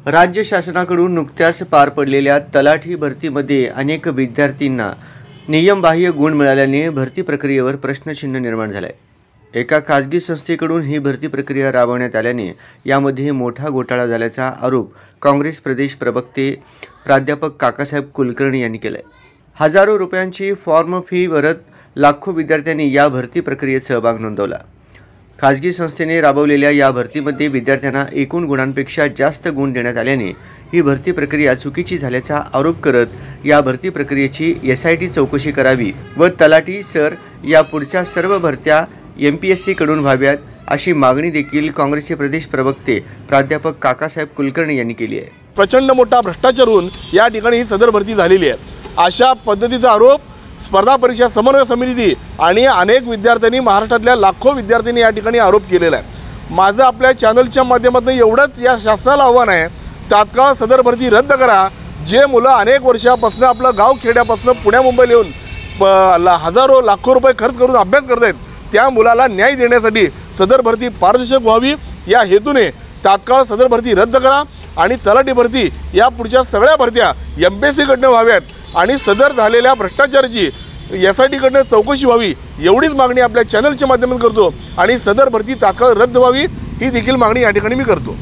राज्य शासनाकडून नुकत्याच पार पडलेल्या तलाठी भरतीमध्ये अनेक विद्यार्थ्यांना नियमबाह्य गुण मिळाल्याने भरती प्रक्रियेवर प्रश्नचिन्ह निर्माण झाले आहे। एका खासगी संस्थेकडून ही भरती प्रक्रिया राबवण्यात आल्याने यामध्ये मोठा घोटाळा झाल्याचा आरोप काँग्रेस प्रदेश प्रवक्ते प्राध्यापक काकासाहेब कुलकर्णी यांनी केला आहे। हजारो रुपयांची फॉर्म फी भरत लाखो विद्यार्थ्यांनी या भरती प्रक्रियेत सहभाग नोंदवला। खासगी संस्थेने राबवलेल्या या भरतीमध्ये विद्यार्थ्यांना एकूण गुणांपेक्षा जास्त गुण देण्यात आल्याने ही भरती प्रक्रिया चुकीची झाल्याचा आरोप करत या भरती प्रक्रियेची SIT चौकशी करावी व तलाठी सर या पुढच्या सर्व भरत्या MPSC कडून व्हाव्यात अशी मागणी देखील काँग्रेसचे प्रदेश प्रवक्ते प्राध्यापक काकासाहेब कुलकर्णी यांनी केली आहे। प्रचंड मोठा भ्रष्टाचार होऊन या ठिकाणी ही सदर भरती झालेली आहे। अशा पद्धतीचा आरोप स्पर्धा परीक्षा समन्वय समिती आणि अनेक विद्यार्थ्यांनी महाराष्ट्रातल्या लाखो विद्यार्थ्यांनी या ठिकाणी आरोप केलेला आहे। माझं आपल्या चॅनलच्या माध्यमातून एवढंच या शासनाला आव्हान आहे, तात्काळ सदर भरती रद्द करा। जे मुलं अनेक वर्षापासून आपलं गाव खेड्यापासून पुण्या मुंबईला येऊन हजारो लाखो रुपये खर्च करून अभ्यास करत आहेत, त्या मुलाला न्याय देण्यासाठी सदर भरती पारदर्शक व्हावी या हेतूने तात्काळ सदर भरती रद्द करा आणि तलाठी भरती या पुढच्या सगळ्या भरत्या MPSC कडनं व्हाव्यात आणि सदर झालेल्या भ्रष्टाचाराची SIT कडनं चौकशी व्हावी एवढीच मागणी आपल्या चॅनलच्या माध्यमातून करतो आणि सदर भरती तात्काळ रद्द व्हावी ही देखील मागणी या ठिकाणी मी करतो।